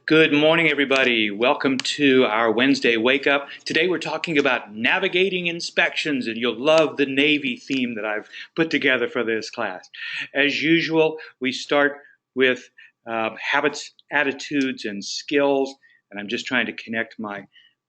Good morning, everybody. Welcome to our Wednesday Wake Up. Today we're talking about navigating inspections, and you'll love the Navy theme that I've put together for this class. As usual, we start with habits, attitudes, and skills, and I'm just trying to connect my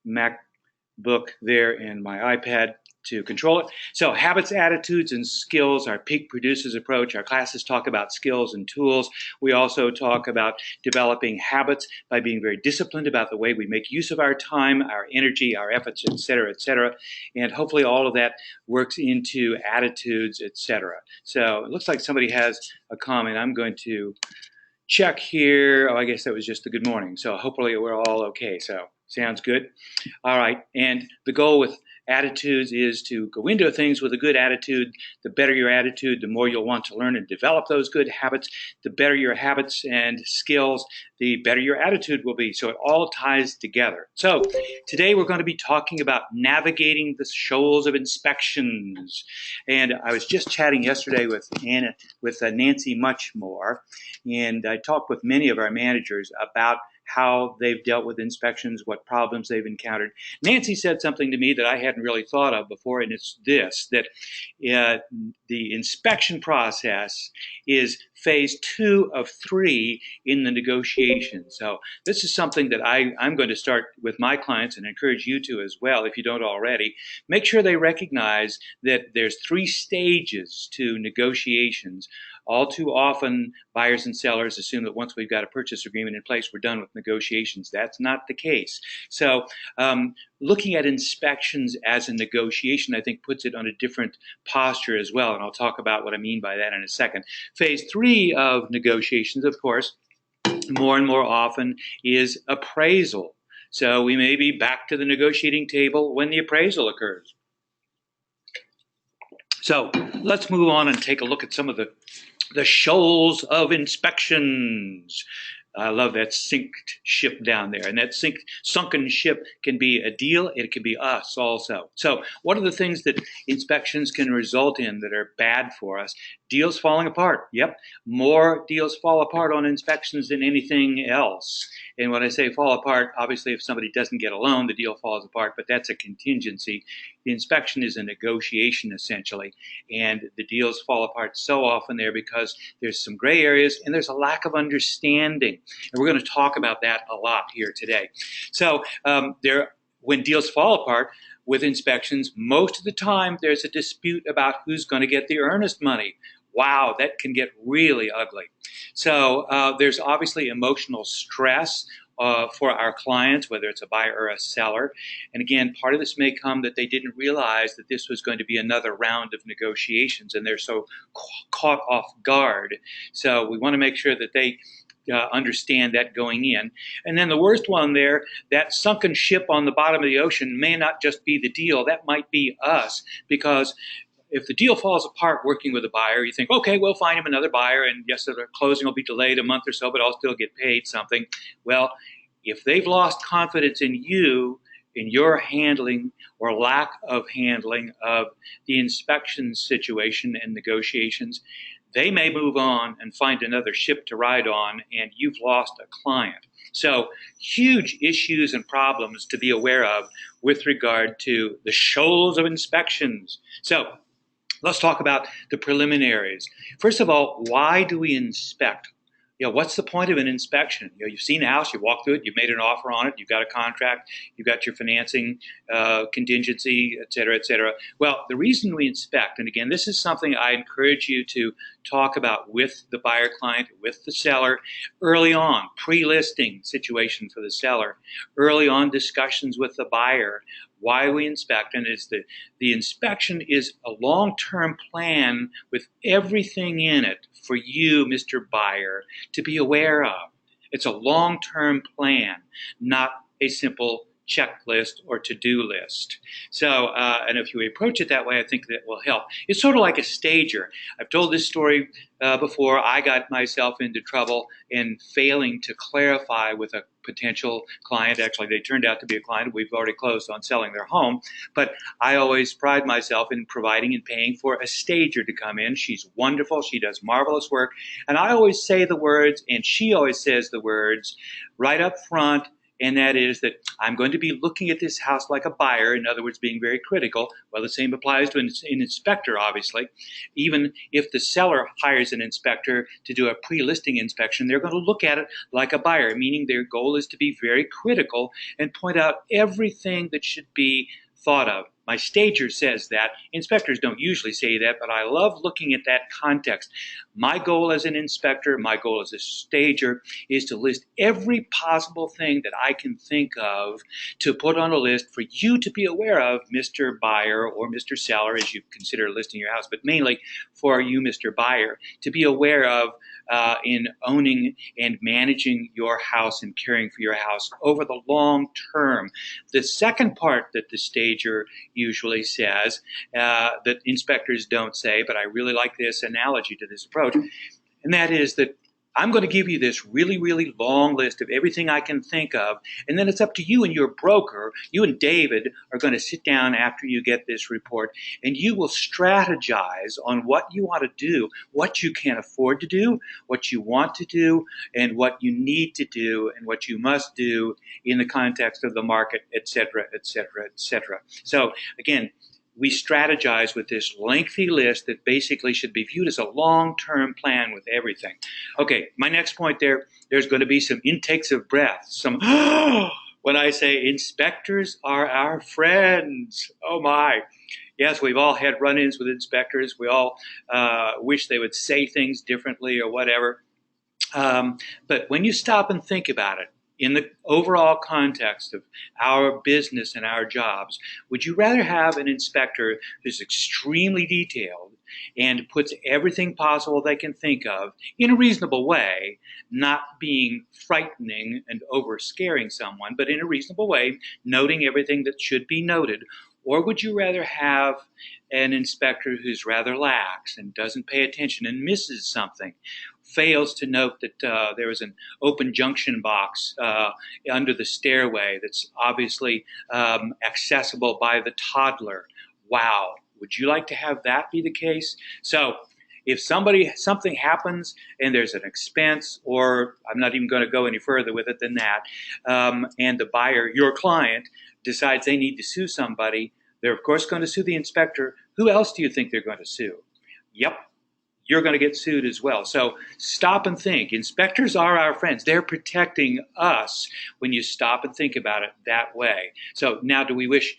MacBook there and my iPad to control it. So habits, attitudes, and skills, our peak producers approach. Our classes talk about skills and tools. We also talk about developing habits by being very disciplined about the way we make use of our time, our energy, our efforts, et cetera, et cetera. And hopefully all of that works into attitudes, et cetera. So it looks like somebody has a comment. I'm going to check here. Oh, I guess that was just a good morning. So hopefully we're all okay. So sounds good. All right. And the goal with attitudes is to go into things with a good attitude. The better your attitude, the more you'll want to learn and develop those good habits. The better your habits and skills, the better your attitude will be. So it all ties together. So today we're going to be talking about navigating the shoals of inspections. And I was just chatting yesterday with Nancy Muchmore, and I talked with many of our managers about how they've dealt with inspections, what problems they've encountered. Nancy said something to me that I hadn't really thought of before, and it's this, that the inspection process is phase 2 of 3 in the negotiation. So this is something that I'm going to start with my clients and encourage you to as well, if you don't already. Make sure they recognize that there's 3 stages to negotiations. All too often, buyers and sellers assume that once we've got a purchase agreement in place, we're done with negotiations. That's not the case. So looking at inspections as a negotiation, I think, puts it on a different posture as well, and I'll talk about what I mean by that in a second. Phase 3 of negotiations, of course, more and more often is appraisal. So we may be back to the negotiating table when the appraisal occurs. So let's move on and take a look at some of the shoals of inspections. I love that sinked ship down there. And that sunken ship can be a deal. It can be us also. So what are the things that inspections can result in that are bad for us? Deals falling apart. Yep. More deals fall apart on inspections than anything else. And when I say fall apart, obviously if somebody doesn't get a loan, the deal falls apart, but that's a contingency. The inspection is a negotiation essentially, and the deals fall apart so often there because there's some gray areas and there's a lack of understanding. And we're going to talk about that a lot here today. So when deals fall apart with inspections, most of the time there's a dispute about who's going to get the earnest money. Wow, that can get really ugly. So there's obviously emotional stress for our clients, whether it's a buyer or a seller. And again, part of this may come that they didn't realize that this was going to be another round of negotiations, and they're so caught off guard. So we want to make sure that they understand that going in. And then the worst one there, that sunken ship on the bottom of the ocean may not just be the deal, that might be us, because if the deal falls apart working with a buyer, you think, okay, we'll find him another buyer, and yes, the closing will be delayed a month or so, but I'll still get paid something. Well, if they've lost confidence in you, in your handling or lack of handling of the inspection situation and negotiations, they may move on and find another ship to ride on, and you've lost a client. So huge issues and problems to be aware of with regard to the shoals of inspections. So let's talk about the preliminaries. First of all, why do we inspect? What's the point of an inspection? You've seen a house, you walk through it, you've made an offer on it, you've got a contract, you've got your financing contingency, et cetera, et cetera. Well, the reason we inspect, and again, this is something I encourage you to talk about with the buyer client, with the seller, early on, pre-listing situation for the seller, early on discussions with the buyer, why we inspect, and it's the inspection is a long-term plan with everything in it for you, Mr. Buyer, to be aware of. It's a long-term plan, not a simple checklist or to-do list. So, and if you approach it that way, I think that will help. It's sort of like a stager. I've told this story before. I got myself into trouble in failing to clarify with a potential client. Actually, they turned out to be a client. We've already closed on selling their home. But I always pride myself in providing and paying for a stager to come in. She's wonderful. She does marvelous work. And I always say the words, and she always says the words right up front, and that is that I'm going to be looking at this house like a buyer, in other words, being very critical. Well, the same applies to an inspector, obviously. Even if the seller hires an inspector to do a pre-listing inspection, they're going to look at it like a buyer, meaning their goal is to be very critical and point out everything that should be thought of. My stager says that. Inspectors don't usually say that, but I love looking at that context. My goal as an inspector, my goal as a stager, is to list every possible thing that I can think of to put on a list for you to be aware of, Mr. Buyer or Mr. Seller, as you consider listing your house, but mainly for you, Mr. Buyer, to be aware of in owning and managing your house and caring for your house over the long term. The second part that the stager usually says that inspectors don't say, but I really like this analogy to this approach, and that is that I'm going to give you this really, really long list of everything I can think of, and then it's up to you and your broker. You and David are going to sit down after you get this report, and you will strategize on what you want to do, what you can afford to do, what you want to do, and what you need to do, and what you must do in the context of the market, et cetera, et cetera, et cetera. So again, we strategize with this lengthy list that basically should be viewed as a long-term plan with everything. Okay, my next point there's going to be some intakes of breath, some when I say inspectors are our friends. Oh my. Yes, we've all had run-ins with inspectors. We all wish they would say things differently or whatever. But when you stop and think about it, in the overall context of our business and our jobs, would you rather have an inspector who's extremely detailed and puts everything possible they can think of in a reasonable way, not being frightening and over scaring someone, but in a reasonable way, noting everything that should be noted? Or would you rather have an inspector who's rather lax and doesn't pay attention and misses something, fails to note that there is an open junction box under the stairway that's obviously accessible by the toddler? Wow. Would you like to have that be the case? So if something happens and there's an expense, or I'm not even going to go any further with it than that, and the buyer, your client, decides they need to sue somebody, they're of course going to sue the inspector. Who else do you think they're going to sue? Yep, you're going to get sued as well. So stop and think. Inspectors are our friends. They're protecting us when you stop and think about it that way. So now, do we wish,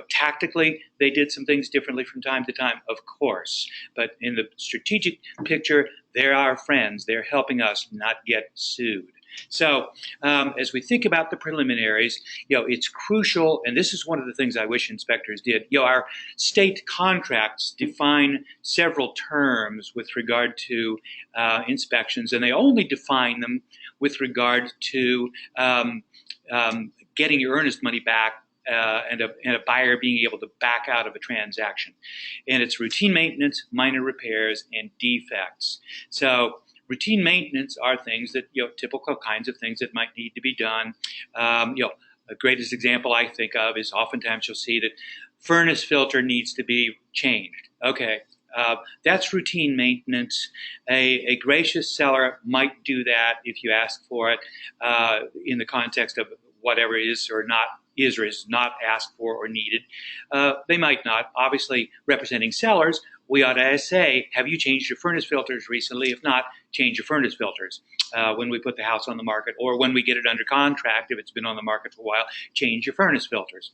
tactically they did some things differently from time to time? Of course. But in the strategic picture, they're our friends. They're helping us not get sued. So as we think about the preliminaries, it's crucial, and this is one of the things I wish inspectors did. Our state contracts define several terms with regard to inspections, and they only define them with regard to getting your earnest money back and a buyer being able to back out of a transaction. And it's routine maintenance, minor repairs, and defects. So routine maintenance are things that, typical kinds of things that might need to be done. The greatest example I think of is oftentimes you'll see that furnace filter needs to be changed. Okay, that's routine maintenance. A gracious seller might do that if you ask for it in the context of whatever is or is not asked for or needed. They might not. Obviously, representing sellers, we ought to say, have you changed your furnace filters recently? If not, change your furnace filters when we put the house on the market, or when we get it under contract. If it's been on the market for a while, change your furnace filters.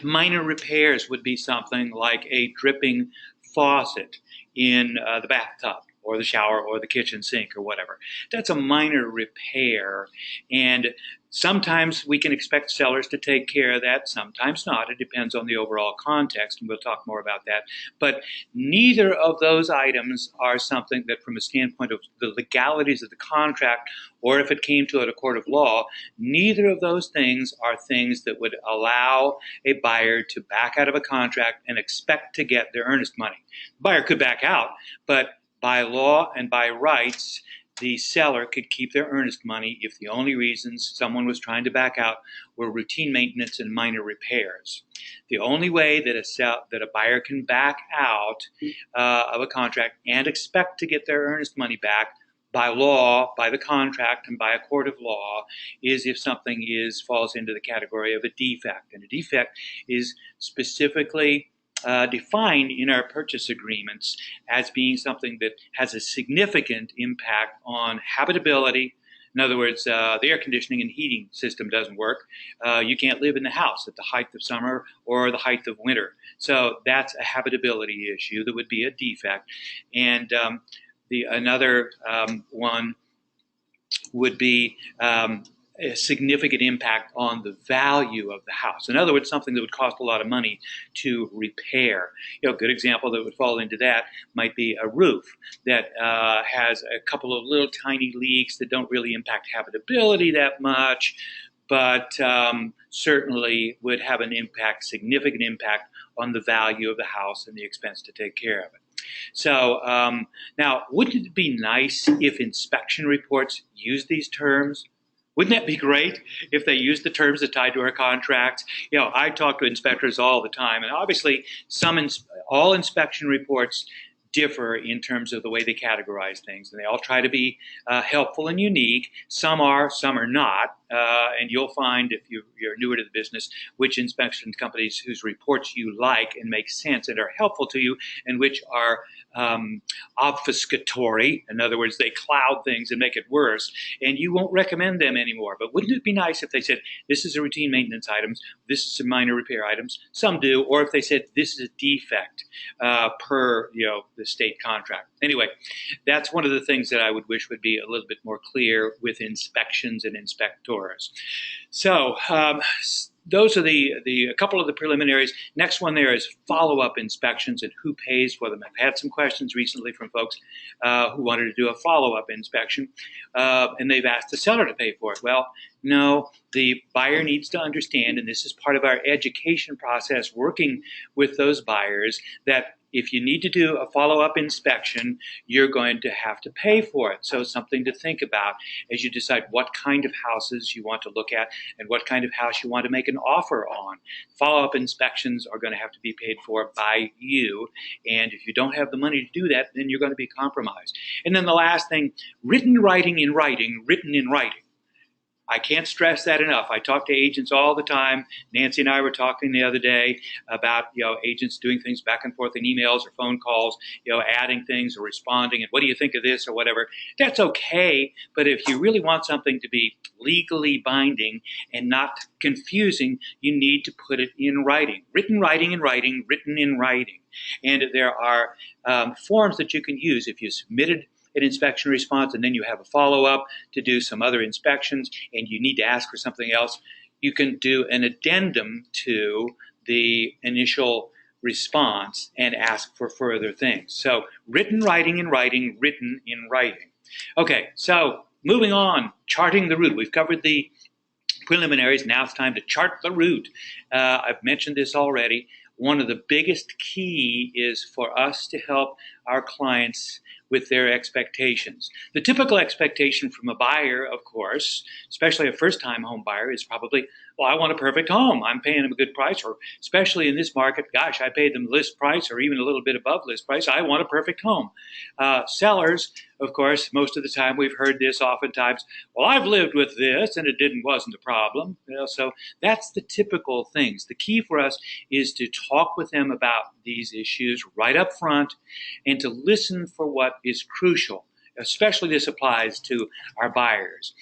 Minor repairs would be something like a dripping faucet in the bathtub, or the shower or the kitchen sink or whatever. That's a minor repair, and sometimes we can expect sellers to take care of that, sometimes not. It depends on the overall context, and we'll talk more about that. But neither of those items are something that, from a standpoint of the legalities of the contract, or if it came to it a court of law, neither of those things are things that would allow a buyer to back out of a contract and expect to get their earnest money. The buyer could back out, but by law and by rights, the seller could keep their earnest money if the only reasons someone was trying to back out were routine maintenance and minor repairs. The only way that a buyer can back out of a contract and expect to get their earnest money back by law, by the contract, and by a court of law is if something falls into the category of a defect. And a defect is specifically defined in our purchase agreements as being something that has a significant impact on habitability. In other words, the air conditioning and heating system doesn't work. You can't live in the house at the height of summer or the height of winter. So that's a habitability issue that would be a defect. And another one would be a significant impact on the value of the house. In other words, something that would cost a lot of money to repair. A good example that would fall into that might be a roof that has a couple of little tiny leaks that don't really impact habitability that much, but certainly would have an impact, significant impact on the value of the house and the expense to take care of it. So now, wouldn't it be nice if inspection reports used these terms? Wouldn't that be great if they used the terms that tied to our contracts? I talk to inspectors all the time, and obviously all inspection reports differ in terms of the way they categorize things, and they all try to be helpful and unique. Some are, some are not, and you'll find if you're newer to the business which inspection companies whose reports you like and make sense and are helpful to you, and which are obfuscatory. In other words, they cloud things and make it worse, and you won't recommend them anymore. But wouldn't it be nice if they said, this is a routine maintenance items, this is some minor repair items? Some do. Or if they said, this is a defect per the state contract. Anyway, that's one of the things that I would wish would be a little bit more clear with inspections and inspectors. So those are a couple of the preliminaries. Next one there is follow-up inspections and who pays for them. I've had some questions recently from folks who wanted to do a follow-up inspection, and they've asked the seller to pay for it. Well, no, the buyer needs to understand, and this is part of our education process working with those buyers, that if you need to do a follow-up inspection, you're going to have to pay for it. So something to think about as you decide what kind of houses you want to look at and what kind of house you want to make an offer on. Follow-up inspections are going to have to be paid for by you, and if you don't have the money to do that, then you're going to be compromised. And then the last thing, written in writing. I can't stress that enough. I talk to agents all the time. Nancy and I were talking the other day about agents doing things back and forth in emails or phone calls, adding things or responding, and what do you think of this or whatever. That's okay, but if you really want something to be legally binding and not confusing, you need to put it in writing. Written in writing. And there are forms that you can use if you submitted an inspection response and then you have a follow-up to do some other inspections and you need to ask for something else. You can do an addendum to the initial response and ask for further things. So written in writing. Okay, so moving on, charting the route. We've covered the preliminaries. Now it's time to chart the route. I've mentioned this already. One of the biggest key is for us to help our clients with their expectations. The typical expectation from a buyer, of course, especially a first-time home buyer, is probably, well, I want a perfect home. I'm paying them a good price, or especially in this market, gosh, I paid them list price or even a little bit above list price. I want a perfect home. Sellers, of course, most of the time we've heard this oftentimes, well, I've lived with this and it wasn't a problem. So that's the typical things. The key for us is to talk with them about these issues right up front and to listen for what is crucial. Especially this applies to our buyers.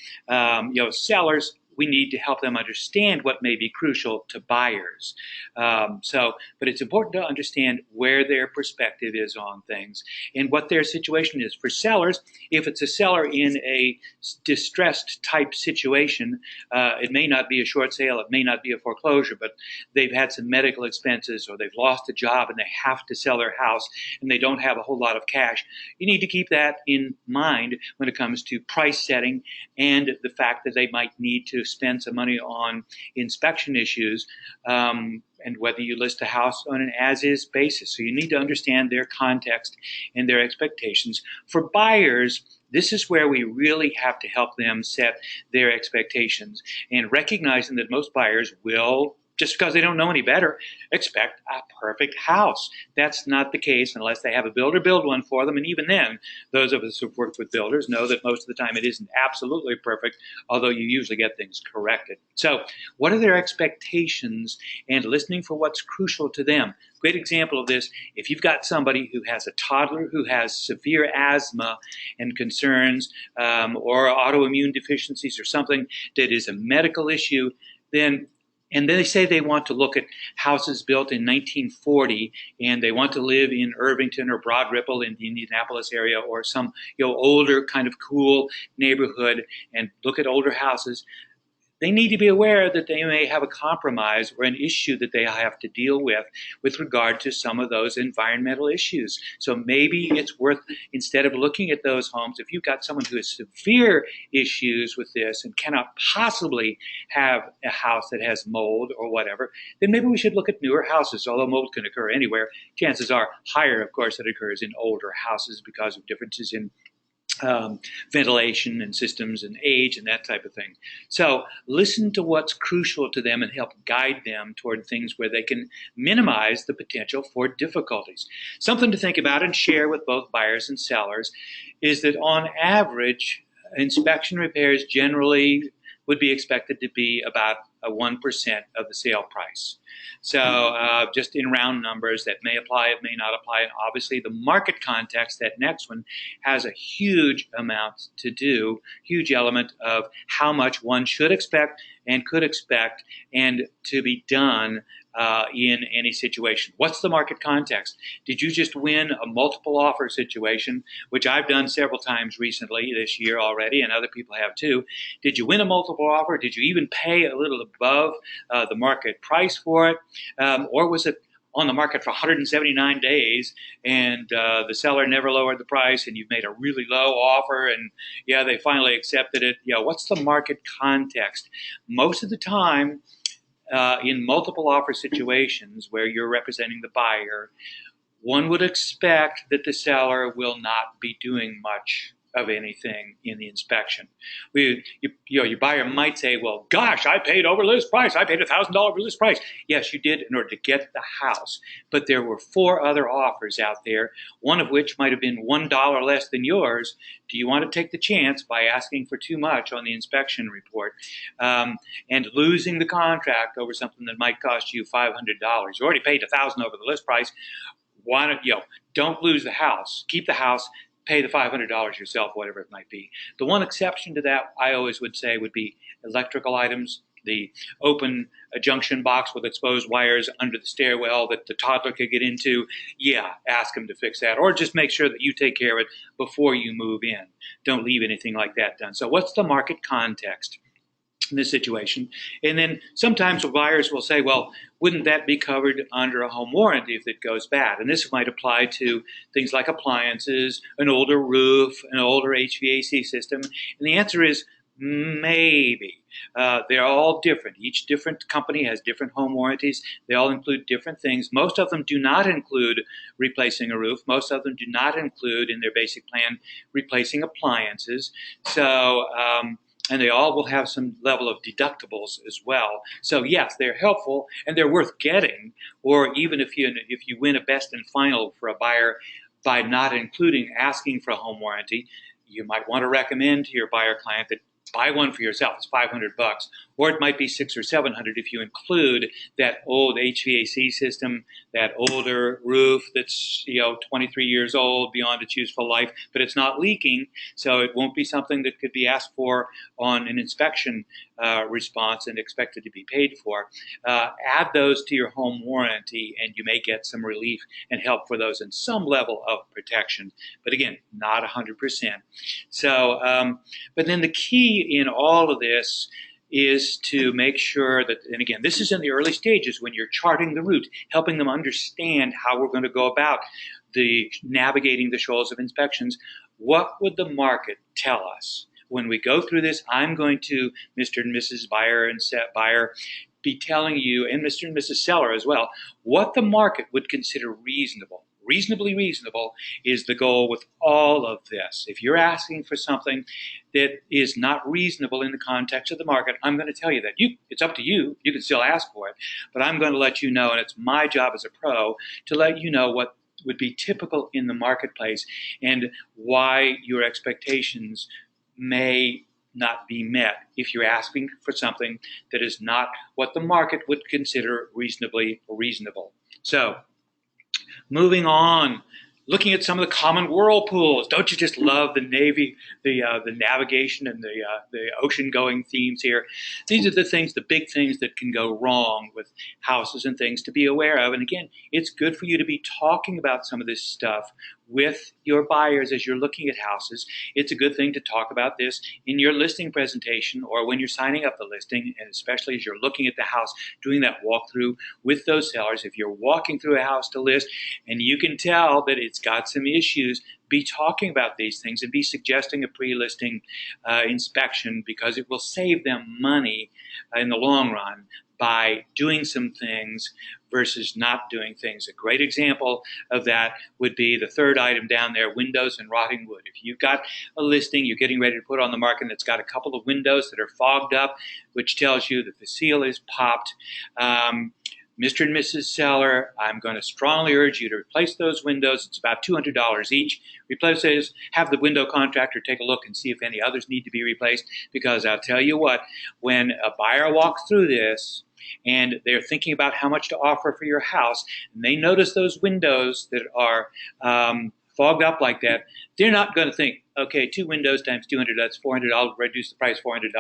Sellers we need to help them understand what may be crucial to buyers. But it's important to understand where their perspective is on things and what their situation is. For sellers, if it's a seller in a distressed type situation, it may not be a short sale, it may not be a foreclosure, but they've had some medical expenses or they've lost a job and they have to sell their house and they don't have a whole lot of cash. You need to keep that in mind when it comes to price setting and the fact that they might need to spend some money on inspection issues, and whether you list a house on an as-is basis. So you need to understand their context and their expectations. For buyers, this is where we really have to help them set their expectations and recognizing that most buyers will, just because they don't know any better, expect a perfect house. That's not the case unless they have a builder build one for them. And even then, those of us who've worked with builders know that most of the time it isn't absolutely perfect, although you usually get things corrected. So what are their expectations and listening for what's crucial to them? Great example of this, if you've got somebody who has a toddler who has severe asthma and concerns or autoimmune deficiencies or something that is a medical issue, and then they say they want to look at houses built in 1940 and they want to live in Irvington or Broad Ripple in the Indianapolis area or some older kind of cool neighborhood and look at older houses. They need to be aware that they may have a compromise or an issue that they have to deal with regard to some of those environmental issues. So maybe it's worth, instead of looking at those homes, if you've got someone who has severe issues with this and cannot possibly have a house that has mold or whatever, then maybe we should look at newer houses. Although mold can occur anywhere, chances are higher, of course, that it occurs in older houses because of differences in ventilation and systems and age and that type of thing. So listen to what's crucial to them and help guide them toward things where they can minimize the potential for difficulties. Something to think about and share with both buyers and sellers is that on average, inspection repairs generally would be expected to be about 1% of the sale price. So just in round numbers, that may apply, it may not apply. And obviously the market context, that next one, has a huge amount to do, huge element of how much one should expect and could expect and to be done in any situation. What's the market context? Did you just win a multiple offer situation, which I've done several times recently this year already, and other people have too? Did you win a multiple offer? Did you even pay a little above the market price for it? Or was it on the market for 179 days and the seller never lowered the price and you've made a really low offer and they finally accepted it? What's the market context? Most of the time, in multiple offer situations where you're representing the buyer, one would expect that the seller will not be doing much of anything in the inspection. Your buyer might say, well, gosh, I paid over list price. I paid $1,000 over list price. Yes, you did in order to get the house. But there were 4 other offers out there, one of which might have been $1 less than yours. Do you want to take the chance by asking for too much on the inspection report and losing the contract over something that might cost you $500? You already paid $1,000 over the list price. Why don't lose the house. Keep the house. Pay the $500 yourself, whatever it might be. The one exception to that, I always would say, would be electrical items. The open junction box with exposed wires under the stairwell that the toddler could get into, ask them to fix that. Or just make sure that you take care of it before you move in. Don't leave anything like that done. So what's the market context in this situation? And then sometimes buyers will say, well, wouldn't that be covered under a home warranty if it goes bad? And this might apply to things like appliances, an older roof, an older HVAC system. And the answer is maybe. They're all different. Each different company has different home warranties. They all include different things. Most of them do not include replacing a roof. Most of them do not include in their basic plan replacing appliances. So, and they all will have some level of deductibles as well. So yes, they're helpful and they're worth getting. Or even if you win a best and final for a buyer by not asking for a home warranty, you might want to recommend to your buyer client that buy one for yourself. It's $500, or it might be $600 or $700 if you include that old HVAC system, that older roof that's 23 years old beyond its useful life, but it's not leaking, so it won't be something that could be asked for on an inspection response and expected to be paid for. Add those to your home warranty, and you may get some relief and help for those and some level of protection. But again, not 100%. So, but then the key in all of this is to make sure that, and again, this is in the early stages when you're charting the route, helping them understand how we're going to go about the navigating the shoals of inspections. What would the market tell us? When we go through this, I'm going to, Mr. and Mrs. Buyer and Buyer, be telling you, and Mr. and Mrs. Seller as well, what the market would consider reasonable. Reasonably reasonable is the goal with all of this. If you're asking for something that is not reasonable in the context of the market, I'm going to tell you that. It's up to you. You can still ask for it, but I'm going to let you know, and it's my job as a pro to let you know what would be typical in the marketplace and why your expectations may not be met if you're asking for something that is not what the market would consider reasonably reasonable. So, moving on, looking at some of the common whirlpools. Don't you just love the Navy, the navigation and the ocean-going themes here? These are the things, the big things that can go wrong with houses and things to be aware of. And again, it's good for you to be talking about some of this stuff with your buyers as you're looking at houses. It's a good thing to talk about this in your listing presentation or when you're signing up the listing, and especially as you're looking at the house, doing that walkthrough with those sellers. If you're walking through a house to list and you can tell that it's got some issues, be talking about these things and be suggesting a pre-listing inspection, because it will save them money in the long run by doing some things versus not doing things. A great example of that would be the third item down there, windows and rotting wood. If you've got a listing you're getting ready to put on the market that's got a couple of windows that are fogged up, which tells you that the seal is popped, Mr. and Mrs. Seller, I'm going to strongly urge you to replace those windows. It's about $200 each. Replace those, have the window contractor take a look and see if any others need to be replaced, because I'll tell you what, when a buyer walks through this and they're thinking about how much to offer for your house, and they notice those windows that are fogged up like that, they're not going to think, okay, 2 windows times 200, that's $400, I'll reduce the price $400.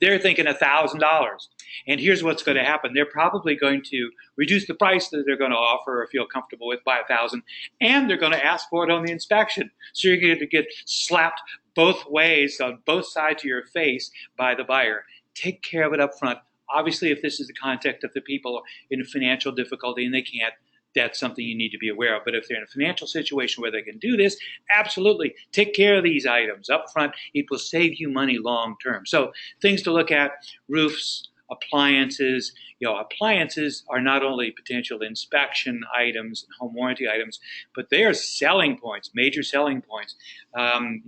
They're thinking $1,000. And here's what's going to happen. They're probably going to reduce the price that they're going to offer or feel comfortable with by $1,000, and they're going to ask for it on the inspection. So you're going to get slapped both ways, on both sides of your face by the buyer. Take care of it up front. Obviously, if this is the context of the people in financial difficulty and they can't, that's something you need to be aware of. But if they're in a financial situation where they can do this, absolutely, take care of these items up front. It will save you money long term. So things to look at: roofs, appliances. Appliances are not only potential inspection items and home warranty items, but they are selling points, major selling points. And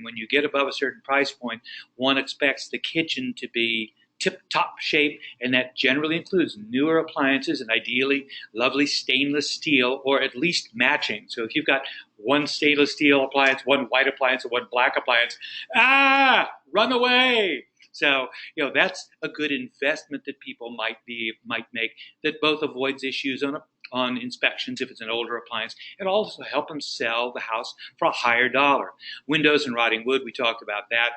when you get above a certain price point, one expects the kitchen to be tip-top shape, and that generally includes newer appliances and ideally lovely stainless steel, or at least matching. So if you've got one stainless steel appliance, one white appliance, and one black appliance, run away. So, that's a good investment that people might make, that both avoids issues on inspections if it's an older appliance, and also help them sell the house for a higher dollar. Windows and rotting wood, we talked about that.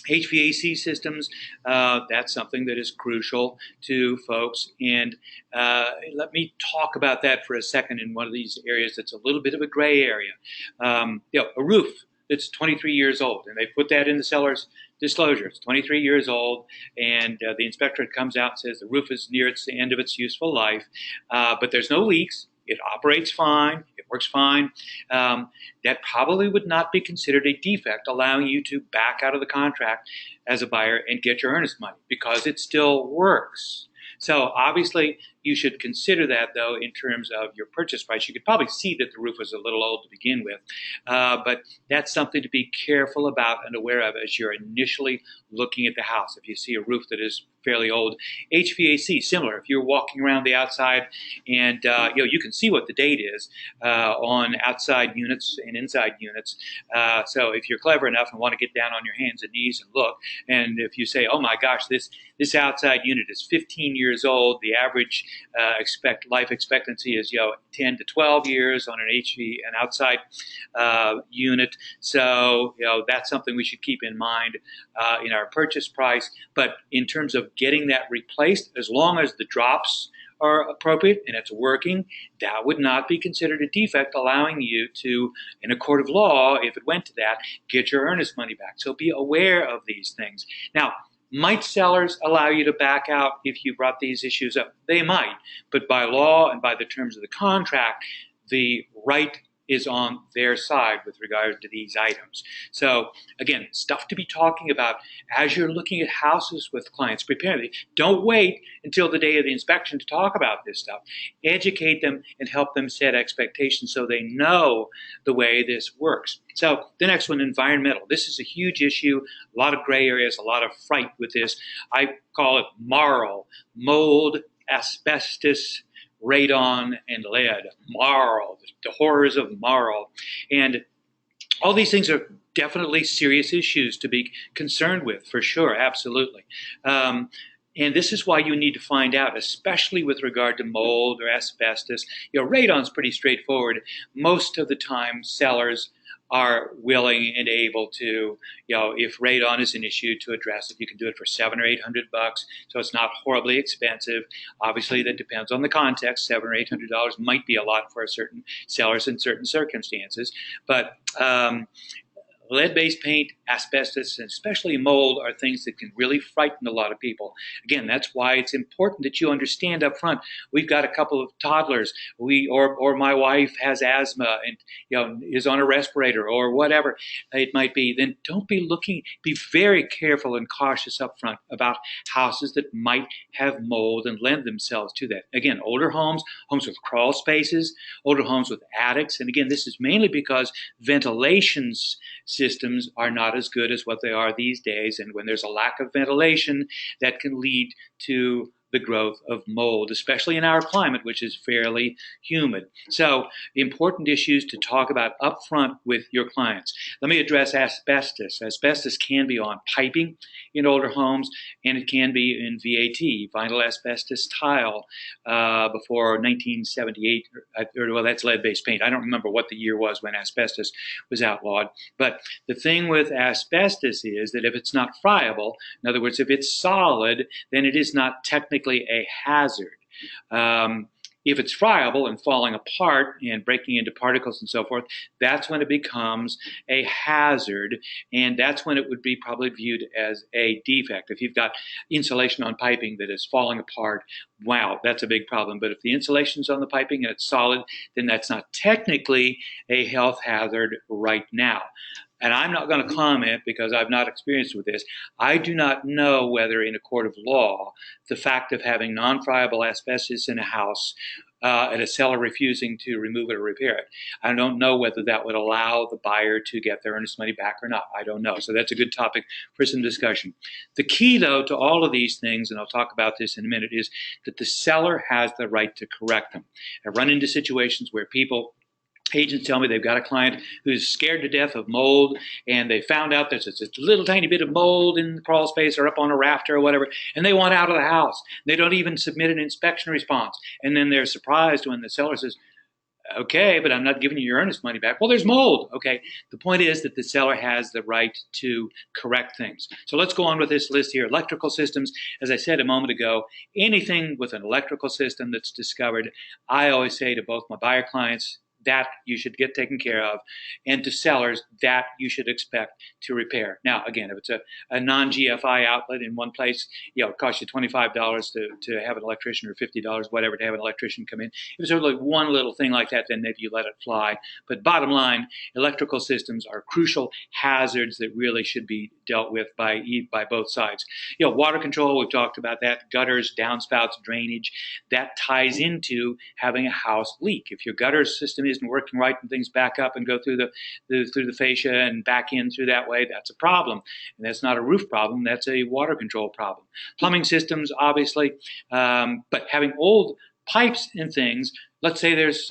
HVAC systems, that's something that is crucial to folks. And let me talk about that for a second in one of these areas that's a little bit of a gray area. A roof that's 23 years old, and they put that in the seller's disclosure. It's 23 years old, and the inspector comes out and says the roof is near the end of its useful life, but there's no leaks. It operates fine. It works fine. That probably would not be considered a defect, allowing you to back out of the contract as a buyer and get your earnest money, because it still works. So obviously, you should consider that, though, in terms of your purchase price. You could probably see that the roof was a little old to begin with, but that's something to be careful about and aware of as you're initially looking at the house. If you see a roof that is fairly old, HVAC, similar. If you're walking around the outside and you can see what the date is on outside units and inside units. So if you're clever enough and want to get down on your hands and knees and look, and if you say, oh my gosh, this outside unit is 15 years old, the average life expectancy is 10 to 12 years on an outside unit. So that's something we should keep in mind in our purchase price. But in terms of getting that replaced, as long as the drops are appropriate and it's working, that would not be considered a defect, allowing you to, in a court of law, if it went to that, get your earnest money back. So be aware of these things. Now, might sellers allow you to back out if you brought these issues up? They might, but by law and by the terms of the contract, the right is on their side with regard to these items. So again, stuff to be talking about as you're looking at houses with clients. Prepare them. Don't wait until the day of the inspection to talk about this stuff. Educate them and help them set expectations so they know the way this works. So the next one, environmental. This is a huge issue, a lot of gray areas, a lot of fright with this. I call it MARL, mold, asbestos, radon, and lead. MARL, the horrors of MARL. And all these things are definitely serious issues to be concerned with, for sure, absolutely. And this is why you need to find out, especially with regard to mold or asbestos. Radon's pretty straightforward. Most of the time, sellers are willing and able to, if radon is an issue, to address it. You can do it for $700 or $800, so it's not horribly expensive. Obviously, that depends on the context. $700 or $800 might be a lot for certain sellers in certain circumstances, but lead-based paint, asbestos, and especially mold are things that can really frighten a lot of people. Again, that's why it's important that you understand up front. We've got a couple of toddlers, or my wife has asthma and is on a respirator or whatever it might be. Then don't be looking. Be very careful and cautious up front about houses that might have mold and lend themselves to that. Again, older homes, homes with crawl spaces, older homes with attics, and again, this is mainly because ventilation systems are not as good as what they are these days, and when there's a lack of ventilation, that can lead to the growth of mold, especially in our climate, which is fairly humid. So important issues to talk about up front with your clients. Let me address asbestos. Asbestos can be on piping in older homes, and it can be in VAT, vinyl asbestos tile, before 1978, well, that's lead-based paint. I don't remember what the year was when asbestos was outlawed. But the thing with asbestos is that if it's not friable, in other words, if it's solid, then it is not technically a hazard. If it's friable and falling apart and breaking into particles and so forth, that's when it becomes a hazard, and that's when it would be probably viewed as a defect. If you've got insulation on piping that is falling apart, wow, that's a big problem. But if the insulation's on the piping and it's solid, then that's not technically a health hazard right now. And I'm not going to comment because I've not experienced with this. I do not know whether in a court of law, the fact of having non-friable asbestos in a house and a seller refusing to remove it or repair it, I don't know whether that would allow the buyer to get their earnest money back or not. I don't know. So that's a good topic for some discussion. The key, though, to all of these things, and I'll talk about this in a minute, is that the seller has the right to correct them. I run into situations where agents tell me they've got a client who's scared to death of mold, and they found out there's just a little tiny bit of mold in the crawl space or up on a rafter or whatever, and they want out of the house. They don't even submit an inspection response. And then they're surprised when the seller says, okay, but I'm not giving you your earnest money back. Well, there's mold. Okay. The point is that the seller has the right to correct things. So let's go on with this list here. Electrical systems, as I said a moment ago, anything with an electrical system that's discovered, I always say to both my buyer clients, that you should get taken care of, and to sellers, that you should expect to repair. Now, again, if it's a non-GFI outlet in one place, it costs you $25 to have an electrician, or $50, whatever, to have an electrician come in. If it's sort of like one little thing like that, then maybe you let it fly. But bottom line, electrical systems are crucial hazards that really should be dealt with by both sides. Water control, we've talked about that, gutters, downspouts, drainage, that ties into having a house leak. If your gutter system isn't working right and things back up and go through the fascia and back in through that way, that's a problem. And that's not a roof problem, that's a water control problem. Plumbing systems, obviously, but having old pipes and things, let's say there's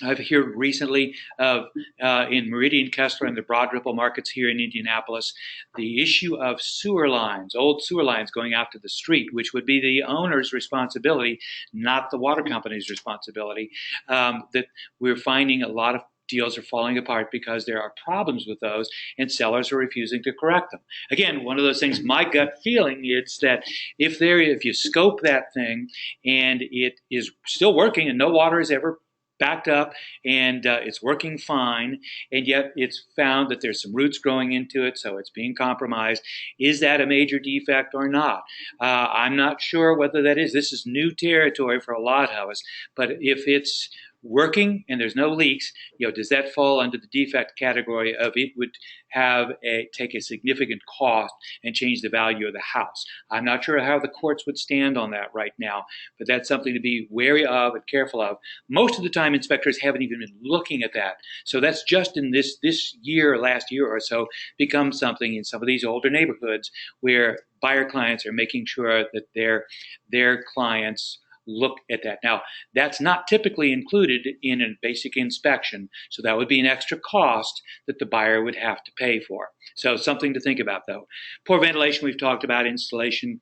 I've heard recently of in Meridian, Kessler, and the Broad Ripple markets here in Indianapolis, the issue of sewer lines, old sewer lines going out to the street, which would be the owner's responsibility, not the water company's responsibility. That we're finding a lot of deals are falling apart because there are problems with those and sellers are refusing to correct them. Again, one of those things, my gut feeling is that if you scope that thing and it is still working and no water is ever backed up and it's working fine, and yet it's found that there's some roots growing into it, so it's being compromised. Is that a major defect or not? I'm not sure whether that is. This is new territory for a lot of us, but if it's working and there's no leaks, does that fall under the defect category of it would take a significant cost and change the value of the house? I'm not sure how the courts would stand on that right now, but that's something to be wary of and careful of. Most of the time, inspectors haven't even been looking at that. So that's just in this year, last year or so, become something in some of these older neighborhoods where buyer clients are making sure that their clients look at that. Now, that's not typically included in a basic inspection, so that would be an extra cost that the buyer would have to pay for. So something to think about, though. Poor ventilation, we've talked about. Installation,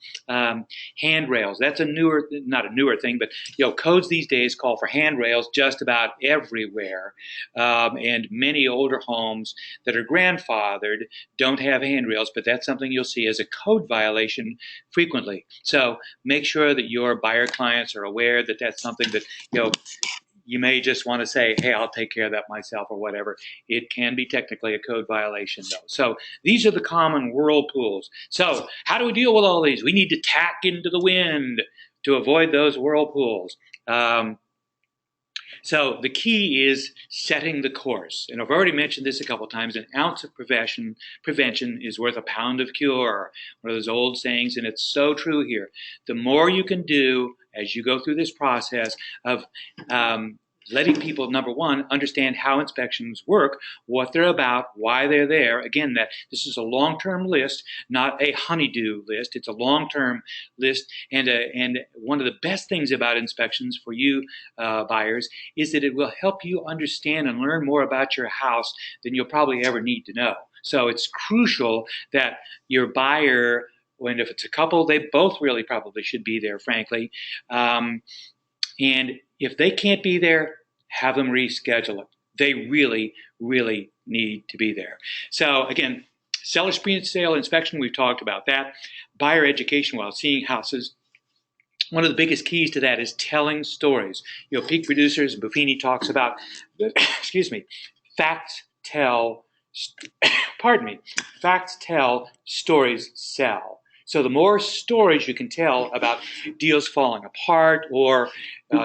handrails. That's not a newer thing, but codes these days call for handrails just about everywhere, and many older homes that are grandfathered don't have handrails, but that's something you'll see as a code violation frequently. So make sure that your buyer clients are aware that that's something that you may just want to say, hey, I'll take care of that myself or whatever. It can be technically a code violation, though. So these are the common whirlpools. So how do we deal with all these? We need to tack into the wind to avoid those whirlpools. So the key is setting the course. And I've already mentioned this a couple of times. An ounce of prevention is worth a pound of cure. One of those old sayings, and it's so true here. The more you can do as you go through this process of letting people, number one, understand how inspections work, what they're about, why they're there. Again, that this is a long-term list, not a honeydew list. It's a long-term list, and one of the best things about inspections for you buyers is that it will help you understand and learn more about your house than you'll probably ever need to know. So it's crucial that your buyer, when if it's a couple, they both really probably should be there, frankly. And if they can't be there, have them reschedule it. They really, really need to be there. So again, seller's pre-sale inspection, we've talked about that. Buyer education while seeing houses. One of the biggest keys to that is telling stories. Peak Producers, Buffini talks about, facts tell, facts tell, stories sell. So the more stories you can tell about deals falling apart or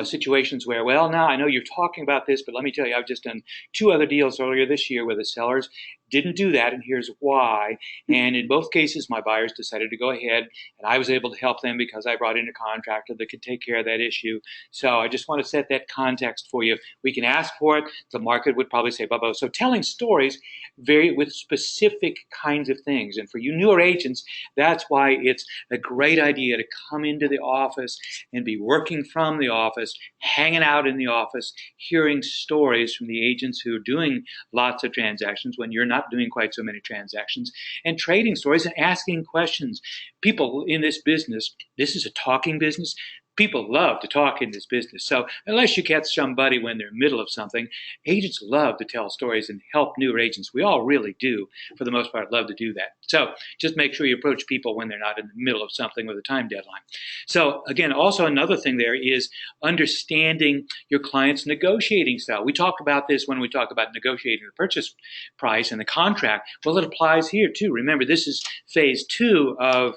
situations where, well, now I know you're talking about this, but let me tell you, I've just done 2 other deals earlier this year where the sellers didn't do that, and here's why. And in both cases, my buyers decided to go ahead, and I was able to help them because I brought in a contractor that could take care of that issue. So I just want to set that context for you. We can ask for it. The market would probably say, blah. So telling stories with specific kinds of things. And for you newer agents, that's why it's a great idea to come into the office and be working from the office, hanging out in the office, hearing stories from the agents who are doing lots of transactions when you're not doing quite so many transactions, and trading stories and asking questions. People in this business, this is a talking business. People love to talk in this business. So unless you catch somebody when they're in the middle of something, agents love to tell stories and help newer agents. We all really do, for the most part, love to do that. So just make sure you approach people when they're not in the middle of something with a time deadline. So again, also another thing there is understanding your client's negotiating style. We talked about this when we talk about negotiating the purchase price and the contract. Well, it applies here too. Remember, this is phase 2 of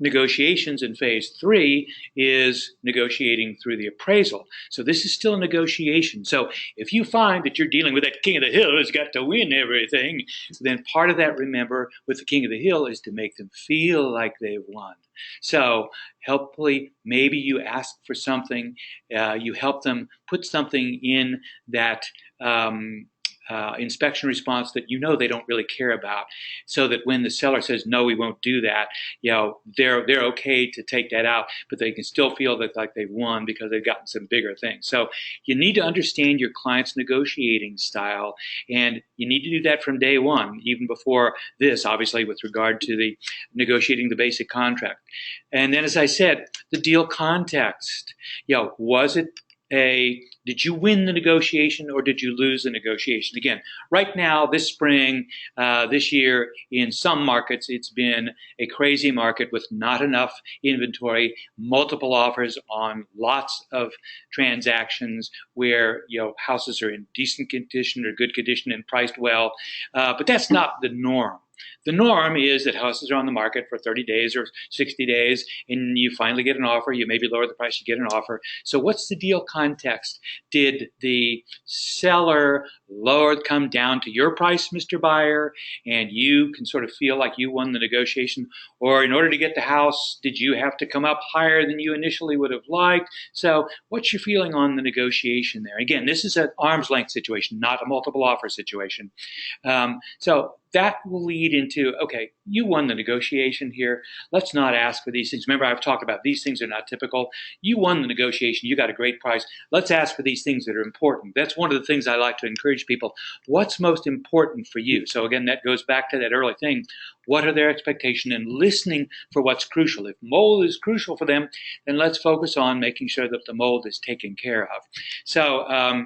negotiations, and phase 3 is negotiating through the appraisal. So this is still a negotiation. So if you find that you're dealing with that king of the hill who's got to win everything, then part of that, remember, with the king of the hill is to make them feel like they've won. So helpfully, maybe you ask for something, you help them put something in that inspection response that they don't really care about, so that when the seller says no, we won't do that, they're okay to take that out, but they can still feel that like they've won because they've gotten some bigger things. So you need to understand your client's negotiating style, and you need to do that from day one, even before this, obviously, with regard to the negotiating the basic contract. And then, as I said, the deal context. Was it did you win the negotiation or did you lose the negotiation? Again, right now, this spring, this year, in some markets, it's been a crazy market with not enough inventory, multiple offers on lots of transactions where, houses are in decent condition or good condition and priced well. But that's not the norm. The norm is that houses are on the market for 30 days or 60 days, and you finally get an offer. You maybe lower the price, you get an offer. So what's the deal context? Did the seller come down to your price, Mr. Buyer, and you can sort of feel like you won the negotiation? Or in order to get the house, did you have to come up higher than you initially would have liked? So what's your feeling on the negotiation there? Again, this is an arm's length situation, not a multiple offer situation. So that will lead into, okay, you won the negotiation here. Let's not ask for these things. Remember, I've talked about these things are not typical. You won the negotiation. You got a great price. Let's ask for these things that are important. That's one of the things I like to encourage people. What's most important for you? So again, that goes back to that early thing. What are their expectations, and listening for what's crucial. If mold is crucial for them, then let's focus on making sure that the mold is taken care of. So,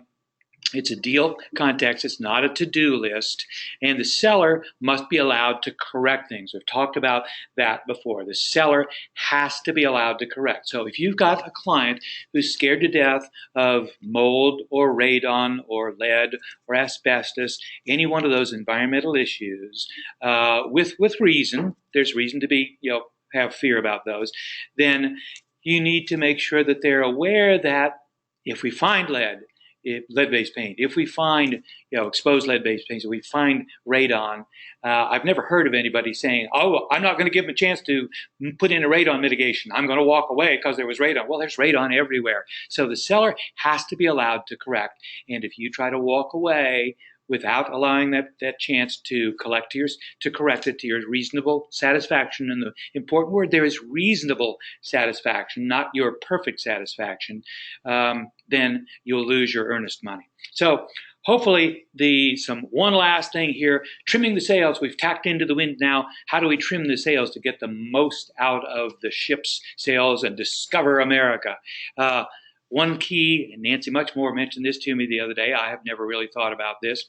it's a deal context. It's not a to-do list. And the seller must be allowed to correct things. We've talked about that before. The seller has to be allowed to correct. So if you've got a client who's scared to death of mold or radon or lead or asbestos, any one of those environmental issues, with reason, there's reason to be, have fear about those, then you need to make sure that they're aware that if we find lead-based paint, if we find exposed lead-based paint, if we find radon, I've never heard of anybody saying, oh, I'm not going to give them a chance to put in a radon mitigation. I'm going to walk away because there was radon. Well, there's radon everywhere. So the seller has to be allowed to correct. And if you try to walk away without allowing that chance to correct it to your reasonable satisfaction, and the important word there is reasonable satisfaction, not your perfect satisfaction, then you'll lose your earnest money. So hopefully, one last thing here, trimming the sails. We've tacked into the wind now. How do we trim the sails to get the most out of the ship's sails and discover America? One key, and Nancy Muchmore mentioned this to me the other day, I have never really thought about this,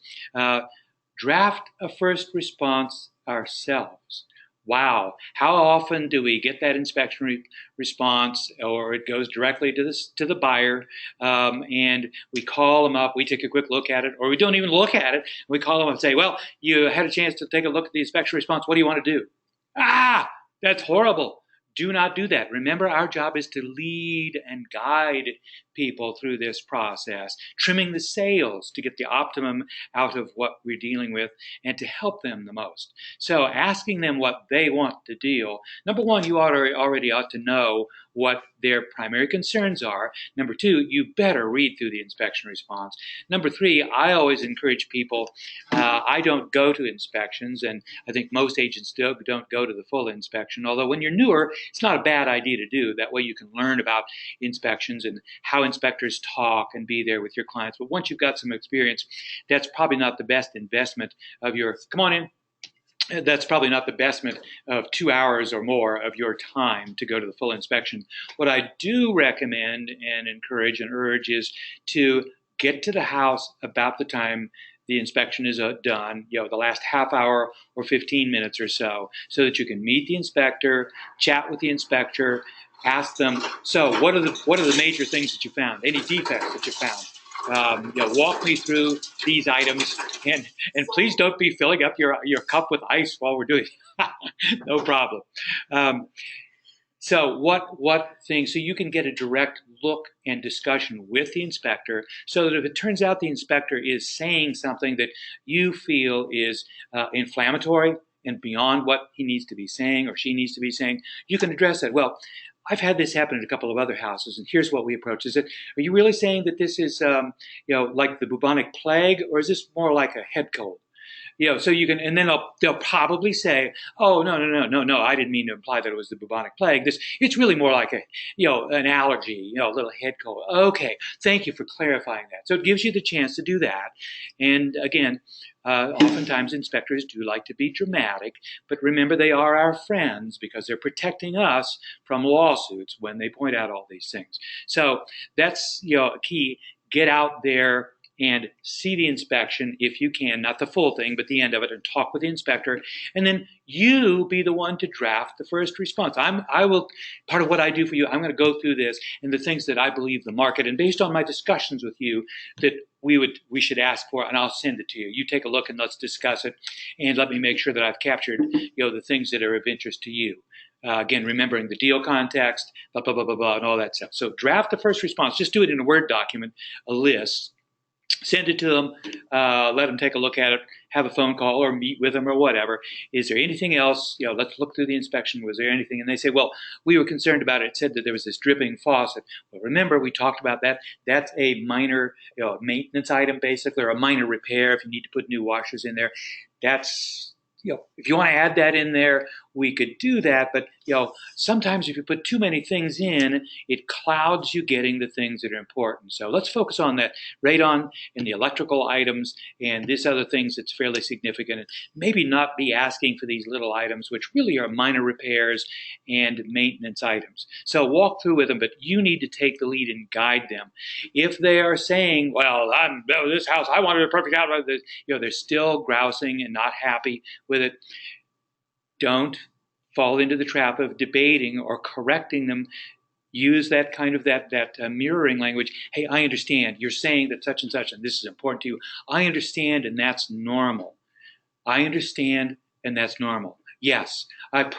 draft a first response ourselves. Wow, how often do we get that inspection response, or it goes directly to the buyer, and we call them up, we take a quick look at it, or we don't even look at it, we call them up and say, well, you had a chance to take a look at the inspection response, what do you want to do? That's horrible. Do not do that. Remember, our job is to lead and guide people through this process, trimming the sails to get the optimum out of what we're dealing with and to help them the most. So asking them what they want to deal, number one, you already ought to know what their primary concerns are. Number two, you better read through the inspection response. Number three, I always encourage people, I don't go to inspections, and I think most agents don't go to the full inspection, although when you're newer, it's not a bad idea to do. That way you can learn about inspections and how inspectors talk and be there with your clients. But once you've got some experience, that's probably not the best investment of your, come on in. That's probably not the investment of 2 hours or more of your time to go to the full inspection. What I do recommend and encourage and urge is to get to the house about the time the inspection is done, the last half hour or 15 minutes or so that you can meet the inspector, chat with the inspector, ask them, so what are the major things that you found? Any defects that you found? Walk me through these items, and please don't be filling up your cup with ice while we're doing it. No problem. So what things, so you can get a direct look and discussion with the inspector, so that if it turns out the inspector is saying something that you feel is inflammatory and beyond what he needs to be saying or she needs to be saying, you can address that. Well, I've had this happen in a couple of other houses, and here's what we approach. Is it, are you really saying that this is, like the bubonic plague, or is this more like a head cold? So you can, and then they'll probably say, "Oh, no, no, no, no, no, I didn't mean to imply that it was the bubonic plague. It's really more like an allergy, a little head cold." Okay, thank you for clarifying that. So it gives you the chance to do that. And again, oftentimes inspectors do like to be dramatic, but remember they are our friends because they're protecting us from lawsuits when they point out all these things. So that's, key. Get out there and see the inspection if you can, not the full thing, but the end of it, and talk with the inspector. And then you be the one to draft the first response. Part of what I do for you, I'm going to go through this and the things that I believe the market, and based on my discussions with you, that we should ask for, and I'll send it to you. You take a look and let's discuss it, and let me make sure that I've captured, the things that are of interest to you. Again, remembering the deal context, blah, blah, blah, blah, blah, and all that stuff. So draft the first response. Just do it in a Word document, a list. Send it to them, let them take a look at it, have a phone call or meet with them or whatever. Is there anything else? Let's look through the inspection. Was there anything? And they say, well, we were concerned about it. It said that there was this dripping faucet. Well, remember, we talked about that. That's a minor maintenance item, basically, or a minor repair if you need to put new washers in there. That's, if you want to add that in there, we could do that. But, sometimes if you put too many things in, it clouds you getting the things that are important. So let's focus on that radon and the electrical items and this other things that's fairly significant. And maybe not be asking for these little items, which really are minor repairs and maintenance items. So walk through with them, but you need to take the lead and guide them. If they are saying, well, this house, I wanted a perfect house, they're still grousing and not happy with it, don't fall into the trap of debating or correcting them. Use that kind of that mirroring language. Hey, I understand. You're saying that such and such, and this is important to you. I understand, and that's normal. I understand, and that's normal. Yes,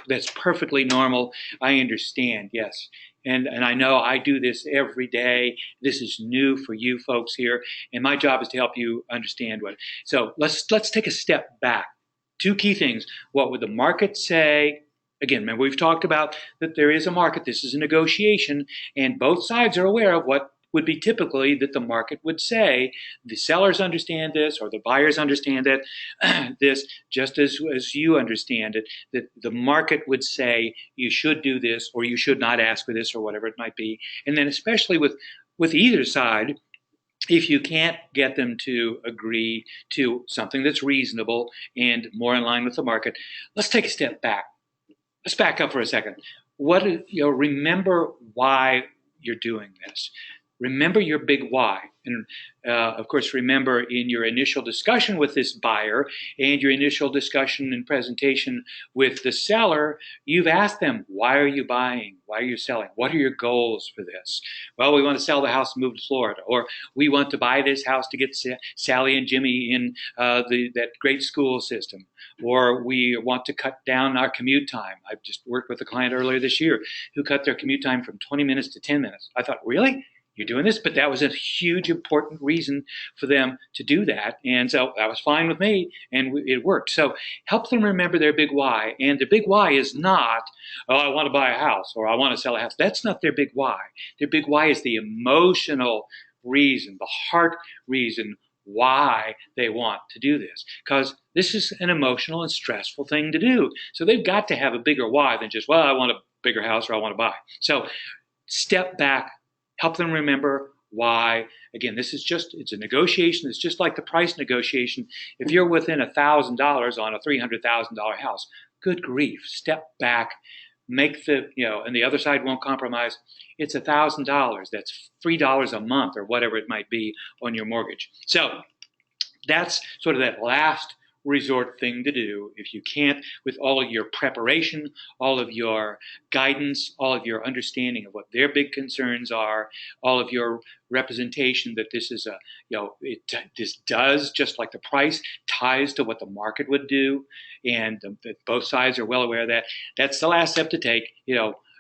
that's perfectly normal. I understand, yes. And I know I do this every day. This is new for you folks here, and my job is to help you understand what. So let's take a step back. Two key things. What would the market say? Again, remember we've talked about that there is a market. This is a negotiation, and both sides are aware of what would be typically that the market would say. The sellers understand this, or the buyers understand it, this, just as you understand it, that the market would say you should do this, or you should not ask for this, or whatever it might be. And then especially with either side, if you can't get them to agree to something that's reasonable and more in line with the market, let's take a step back. Let's back up for a second. Remember why you're doing this. Remember your big why. And of course, remember in your initial discussion with this buyer and your initial discussion and presentation with the seller, you've asked them, why are you buying? Why are you selling? What are your goals for this? Well, we want to sell the house and move to Florida, or we want to buy this house to get Sally and Jimmy in that great school system, or we want to cut down our commute time. I just worked with a client earlier this year who cut their commute time from 20 minutes to 10 minutes. I thought, really? You're doing this? But that was a huge, important reason for them to do that. And so that was fine with me, and it worked. So help them remember their big why. And their big why is not, oh, I want to buy a house, or I want to sell a house. That's not their big why. Their big why is the emotional reason, the heart reason why they want to do this. Because this is an emotional and stressful thing to do. So they've got to have a bigger why than just, well, I want a bigger house, or I want to buy. So step back. Help them remember why. Again, it's a negotiation. It's just like the price negotiation. If you're within $1,000 on a $300,000 house, good grief, step back, make and the other side won't compromise. It's $1,000. That's $3 a month or whatever it might be on your mortgage. So that's sort of that last resort thing to do. If you can't, with all of your preparation, all of your guidance, all of your understanding of what their big concerns are, all of your representation that this is this does, just like the price, ties to what the market would do, and that both sides are well aware of that. That's the last step to take.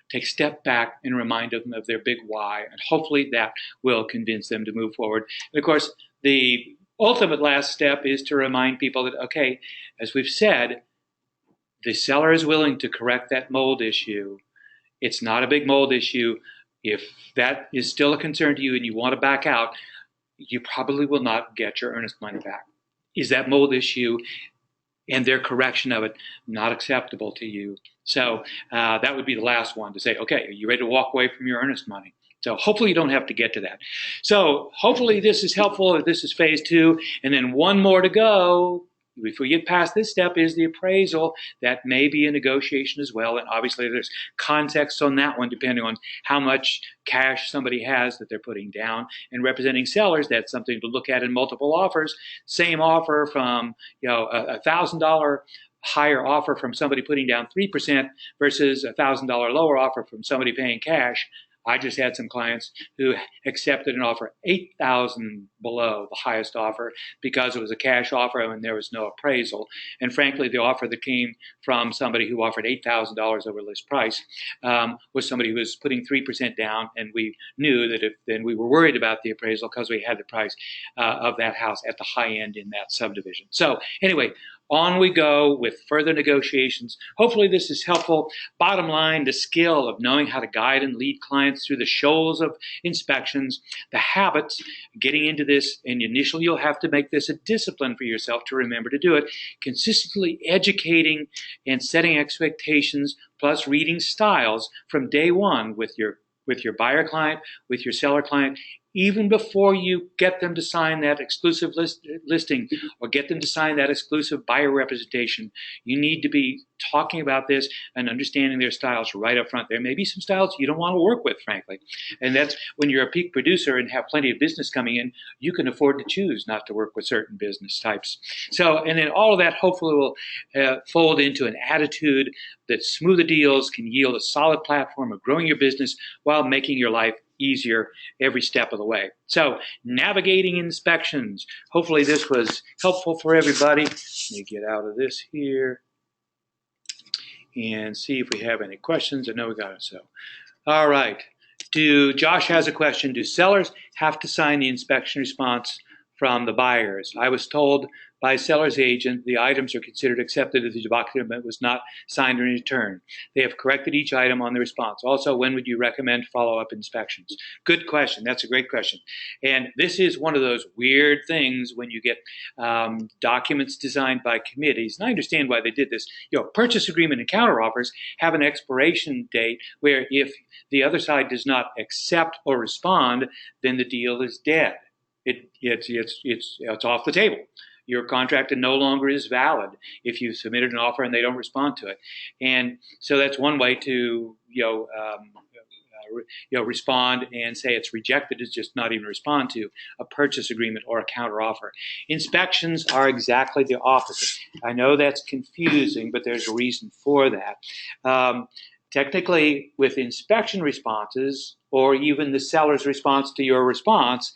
Take a step back and remind them of their big why, and hopefully that will convince them to move forward. And of course, the ultimate last step is to remind people that, okay, as we've said, the seller is willing to correct that mold issue. It's not a big mold issue. If that is still a concern to you and you want to back out, you probably will not get your earnest money back. Is that mold issue and their correction of it not acceptable to you? So that would be the last one to say, okay, are you ready to walk away from your earnest money? So hopefully you don't have to get to that. So hopefully this is helpful. This is phase 2. And then one more to go. If we get past this step is the appraisal. That may be a negotiation as well. And obviously there's context on that one depending on how much cash somebody has that they're putting down. And representing sellers, that's something to look at in multiple offers. Same offer from $1,000 higher offer from somebody putting down 3% versus $1,000 lower offer from somebody paying cash. I just had some clients who accepted an offer $8,000 below the highest offer because it was a cash offer and there was no appraisal. And frankly, the offer that came from somebody who offered $8,000 over list price was somebody who was putting 3% down, and we knew that then we were worried about the appraisal because we had the price of that house at the high end in that subdivision. So anyway, on we go with further negotiations. Hopefully this is helpful. Bottom line, the skill of knowing how to guide and lead clients through the shoals of inspections, the habits, getting into this, and initially you'll have to make this a discipline for yourself to remember to do it, consistently educating and setting expectations, plus reading styles from day one with your buyer client, with your seller client, even before you get them to sign that exclusive listing or get them to sign that exclusive buyer representation. You need to be talking about this and understanding their styles right up front. There may be some styles you don't want to work with, frankly. And that's when you're a peak producer and have plenty of business coming in, you can afford to choose not to work with certain business types. So, and then all of that hopefully will fold into an attitude that smoother deals can yield a solid platform of growing your business while making your life easier every step of the way. So navigating inspections. Hopefully this was helpful for everybody. Let me get out of this here and see if we have any questions. I know we got it. So, all right. Josh has a question. Do sellers have to sign the inspection response from the buyers? I was told by seller's agent the items are considered accepted if the document was not signed or returned. They have corrected each item on the response. Also, when would you recommend follow-up inspections? Good question. That's a great question. And this is one of those weird things when you get documents designed by committees. And I understand why they did this. Purchase agreement and counteroffers have an expiration date where if the other side does not accept or respond, then the deal is dead. It's off the table. Your contract no longer is valid if you submitted an offer and they don't respond to it. And so that's one way to respond and say it's rejected, is just not even respond to a purchase agreement or a counteroffer. Inspections are exactly the opposite. I know that's confusing, but there's a reason for that. Technically, with inspection responses, or even the seller's response to your response,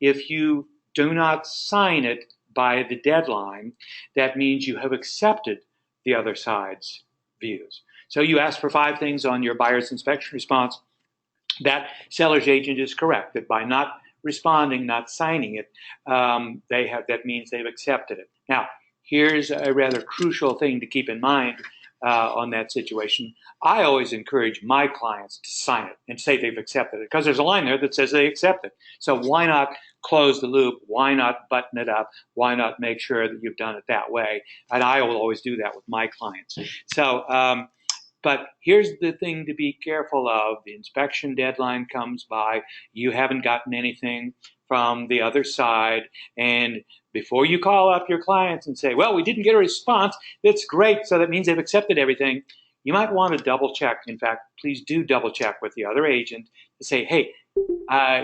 if you do not sign it by the deadline, that means you have accepted the other side's views. So you ask for 5 things on your buyer's inspection response. That seller's agent is correct that by not responding, not signing it, that means they've accepted it. Now, here's a rather crucial thing to keep in mind on that situation. I always encourage my clients to sign it and say they've accepted it, because there's a line there that says they accept it. So why not close the loop? Why not button it up? Why not make sure that you've done it that way? And I will always do that with my clients. So, but here's the thing to be careful of. The inspection deadline comes by. You haven't gotten anything from the other side. And before you call up your clients and say, well, we didn't get a response, that's great, so that means they've accepted everything, you might want to double check. In fact, please do double check with the other agent to say, hey,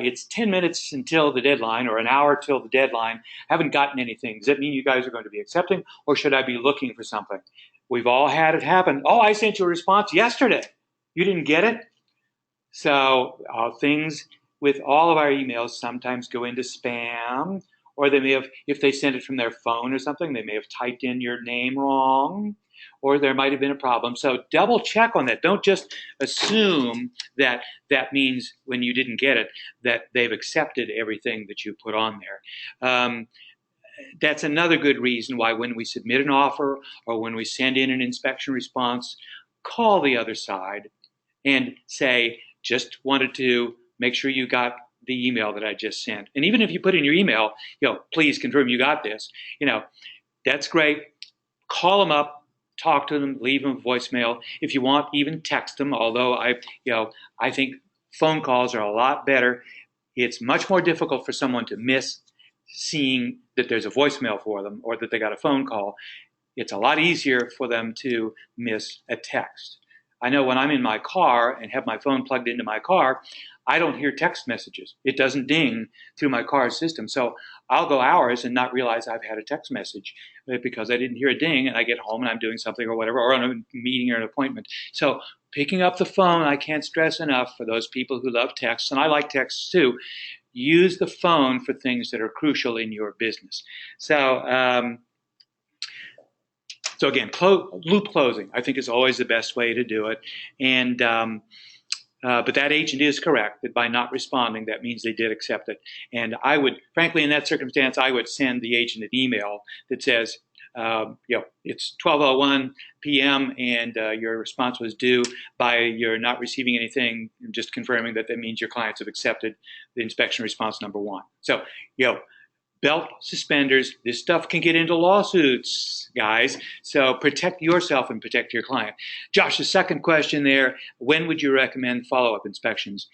it's 10 minutes until the deadline or an hour till the deadline. I haven't gotten anything. Does that mean you guys are going to be accepting, or should I be looking for something? We've all had it happen. Oh, I sent you a response yesterday. You didn't get it? So things with all of our emails sometimes go into spam, or they may have, if they send it from their phone or something, they may have typed in your name wrong, or there might have been a problem. So double check on that. Don't just assume that that means when you didn't get it that they've accepted everything that you put on there. That's another good reason why when we submit an offer or when we send in an inspection response, call the other side and say, just wanted to make sure you got the email that I just sent. And even if you put in your email, please confirm you got this, that's great. Call them up, talk to them, leave them a voicemail. If you want, even text them, although I think phone calls are a lot better. It's much more difficult for someone to miss seeing that there's a voicemail for them or that they got a phone call. It's a lot easier for them to miss a text. I know when I'm in my car and have my phone plugged into my car, I don't hear text messages. It doesn't ding through my car's system. So I'll go hours and not realize I've had a text message because I didn't hear a ding, and I get home and I'm doing something or whatever, or on a meeting or an appointment. So picking up the phone, I can't stress enough for those people who love texts, and I like texts too. Use the phone for things that are crucial in your business. So again, loop closing, I think, is always the best way to do it. And but that agent is correct that by not responding, that means they did accept it. And I would, frankly, in that circumstance, I would send the agent an email that says, it's 12:01 p.m. and your response was due. By your not receiving anything, just confirming that means your clients have accepted the inspection response number 1. So, belt, suspenders, this stuff can get into lawsuits, guys. So protect yourself and protect your client. Josh, the second question there, when would you recommend follow-up inspections?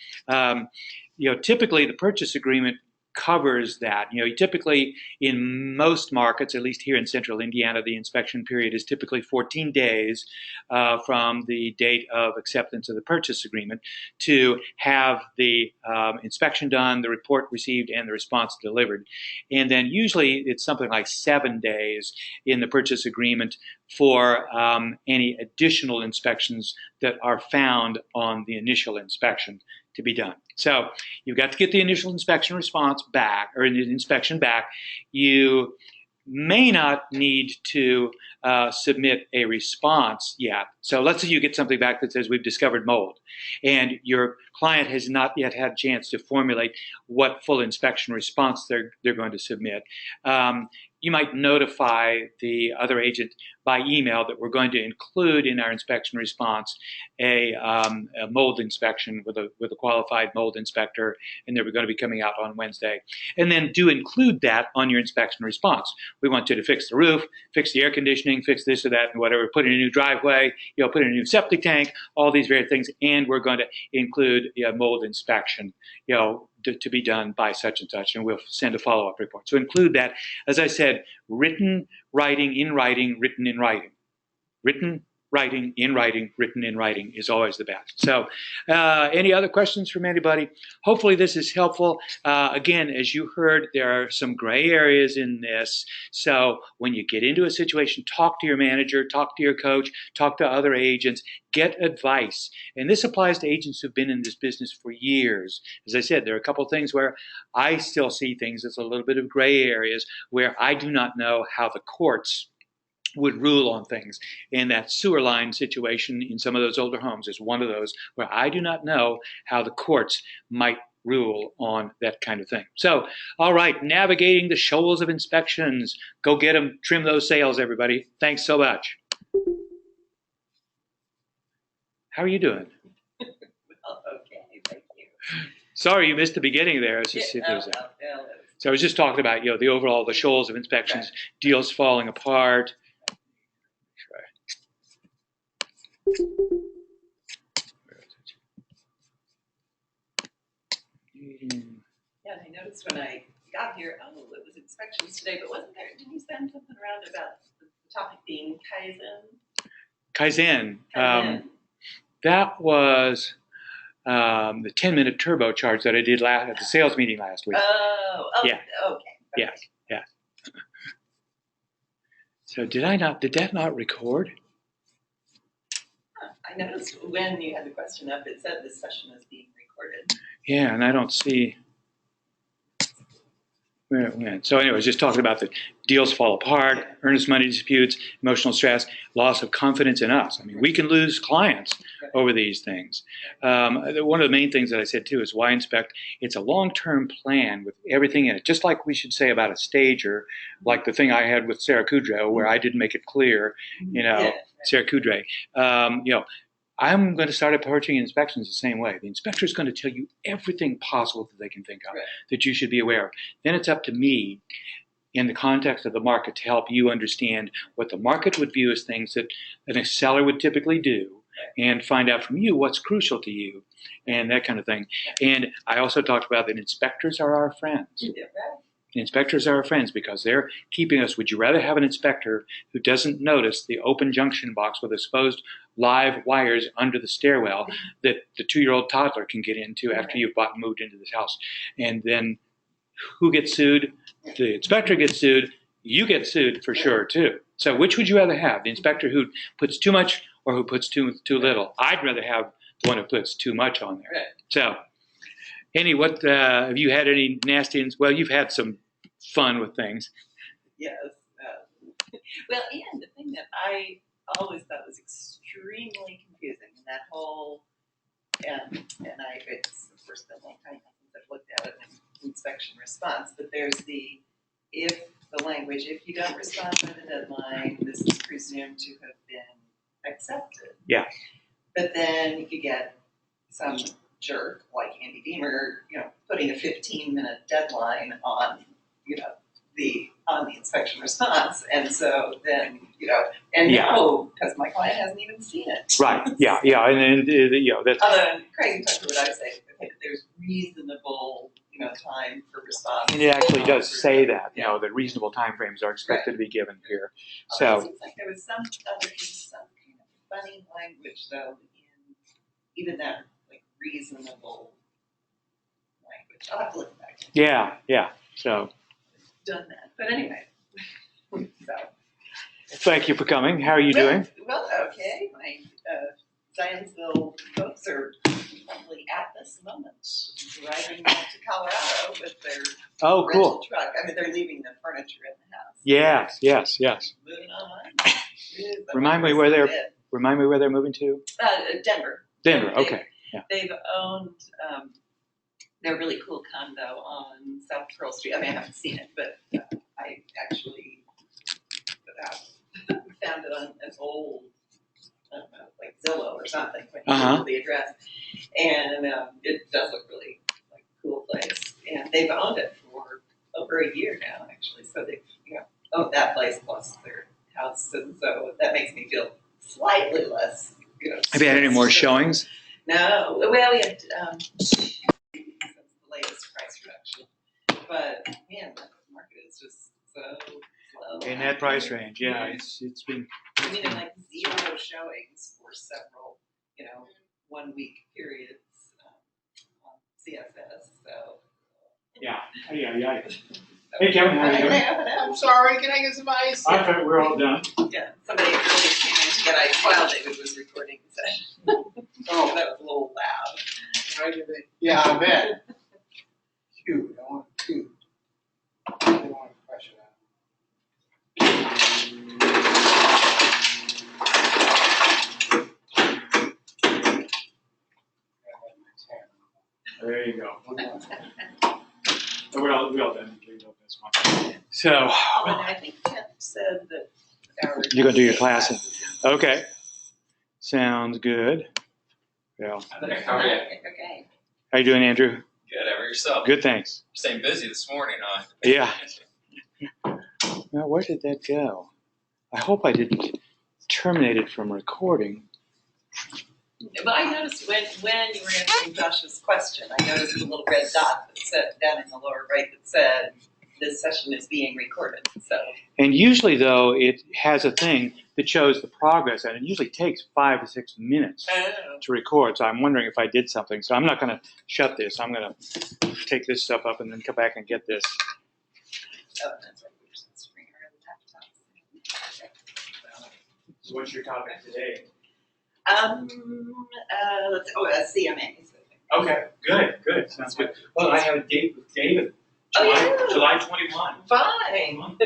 Typically the purchase agreement covers that. Typically in most markets, at least here in central Indiana, the inspection period is typically 14 days from the date of acceptance of the purchase agreement to have the inspection done, the report received, and the response delivered. And then usually it's something like 7 days in the purchase agreement for any additional inspections that are found on the initial inspection to be done. So you've got to get the initial inspection response back, or the inspection back. You may not need to submit a response yet. So let's say you get something back that says we've discovered mold, and your client has not yet had a chance to formulate what full inspection response they're going to submit. You might notify the other agent by email that we're going to include in our inspection response a mold inspection with a qualified mold inspector, and they're going to be coming out on Wednesday. And then do include that on your inspection response. We want you to fix the roof, fix the air conditioning, fix this or that and whatever, put in a new driveway, put in a new septic tank, all these various things, and we're going to include a mold inspection, to be done by such and such, and we'll send a follow-up report. So include that. As I said, written, writing, in writing, written, in writing. Written, writing, in writing, written, in writing is always the best. So any other questions from anybody? Hopefully this is helpful. Again, as you heard, there are some gray areas in this. So when you get into a situation, talk to your manager, talk to your coach, talk to other agents, get advice. And this applies to agents who've been in this business for years. As I said, there are a couple of things where I still see things as a little bit of gray areas where I do not know how the courts would rule on things. And that sewer line situation in some of those older homes is one of those where I do not know how the courts might rule on that kind of thing. So, all right, navigating the shoals of inspections. Go get them, trim those sails, everybody. Thanks so much. How are you doing? Well, okay, thank you. Sorry you missed the beginning there. So I was just talking about, the overall, the shoals of inspections, deals falling apart. Yeah, and I noticed when I got here, it was inspections today, but didn't you send something around about the topic being Kaizen? Kaizen. That was the 10-minute turbocharge that I did at the sales meeting last week. Oh, yeah. Okay. Yes. So did that not record? I noticed when you had the question up, it said this session is being recorded. Yeah, and I don't see where it went. So anyway, just talking about the deals fall apart, earnest money disputes, emotional stress, loss of confidence in us. I mean, we can lose clients over these things. One of the main things that I said too is why inspect? It's a long-term plan with everything in it. Just like we should say about a stager, like the thing I had with Sarah Kudrow, where I didn't make it clear, Sarah Kudrow, I'm going to start approaching inspections the same way. The inspector is going to tell you everything possible that they can think of Right. that you should be aware of. Then it's up to me, in the context of the market, to help you understand what the market would view as things that a seller would typically do, and find out from you what's crucial to you, and that kind of thing. And I also talked about that inspectors are our friends. Yeah, right. Inspectors are our friends because they're keeping us. Would you rather have an inspector who doesn't notice the open junction box with exposed live wires under the stairwell that the 2-year-old toddler can get into after you've bought and moved into this house? And then who gets sued? The inspector gets sued. You get sued for sure too. So which would you rather have? The inspector who puts too much or who puts too little? I'd rather have the one who puts too much on there. Right. So, Annie, what have you had any nasty? Well, you've had some fun with things. Yes. Well, and the thing that I always thought was extremely confusing in that whole, it's of course been a long time since I've looked at it in inspection response, but there's the language, if you don't respond by the deadline, this is presumed to have been accepted. Yeah. But then you get some jerk like Andy Deemer, putting a 15-minute deadline on, the inspection response, and so then no, because my client hasn't even seen it. Right. Yeah. Yeah. And then that's. Although crazy talk to what I say, okay, there's reasonable time for response. And it actually does say that that reasonable time frames are expected to be given here. So it seems like there was some kind of funny language though in even that reasonable language. I'll have to look back. Yeah. Yeah. So. Done that, but anyway. So. Thank you for coming. How are you doing? Well, okay. My Zionsville folks are probably at this moment driving back to Colorado with their rental truck. I mean, they're leaving the furniture in the house. Yes, yes, yes. Moving on. Remind me where they're moving to. Denver. Denver. Okay. Yeah. They've owned their really cool condo on South Pearl Street. I mean, I haven't seen it, but I actually found it on an old, I don't know, like Zillow or something when you Google the address. And it does look really like a cool place. And they've owned it for over a year now, actually. So they've owned that place plus their house. And so that makes me feel slightly less, Have you had any more showings? No. Well, we had since the latest price reduction. But man, the market is just so slow. In that price range, yeah, it's been. I mean, like 0 showings for several, 1 week periods on CSS. So. Yeah. Hey, Kevin, how are you doing? I'm sorry, can I get some ice? I thought we're all done. Yeah, somebody really came in to get ice while David was recording the session. Oh, that was a little loud. Yeah, I bet. Shoot, I want to. I don't want to pressure that. There you go. We're all done. So. And I think Kent said that you're going to do your class. Okay. Sounds good. Yeah. How are you? Okay. How you doing, Andrew? Good. How about yourself? Good, thanks. Staying busy this morning, huh? Yeah. Now, where did that go? I hope I didn't terminate it from recording. But I noticed when you were answering Josh's question, I noticed a little red dot that said down in the lower right that said this session is being recorded. So. And usually, though, it has a thing that shows the progress, and it usually takes 5 to 6 minutes to record. So I'm wondering if I did something. So I'm not going to shut this. I'm going to take this stuff up and then come back and get this. Oh, that's right. We're supposed to bring our laptops. So what's your topic today? CMA. Okay, good. Sounds good. Well, I have a date with David. July 21. Fine. Wow.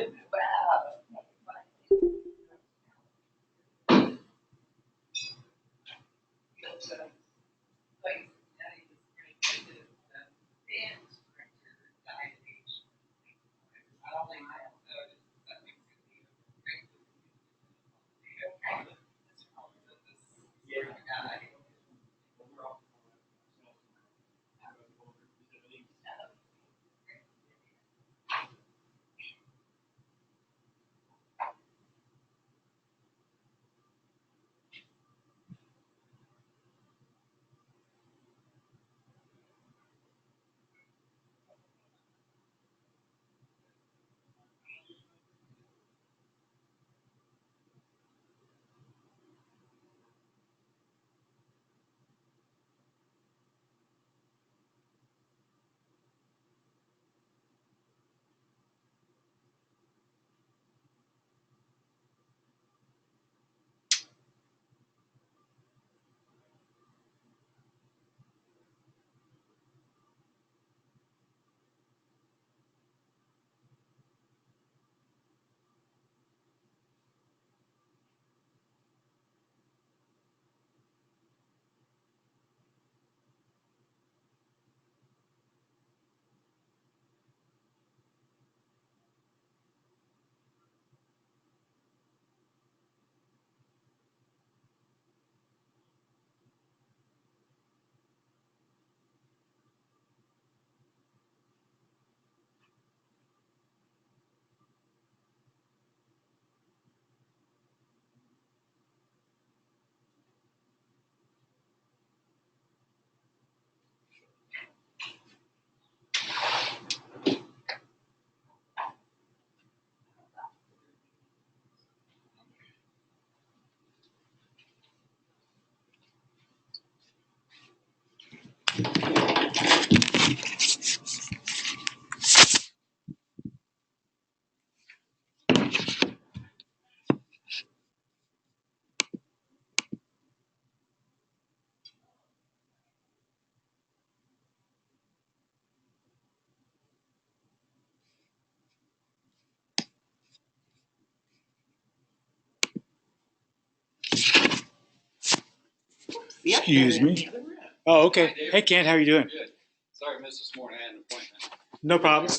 Yep, Excuse they're in me. the other room. Oh, okay. Hey, Kent, how are you doing? Good. Sorry I missed this morning. I had an appointment. No problem.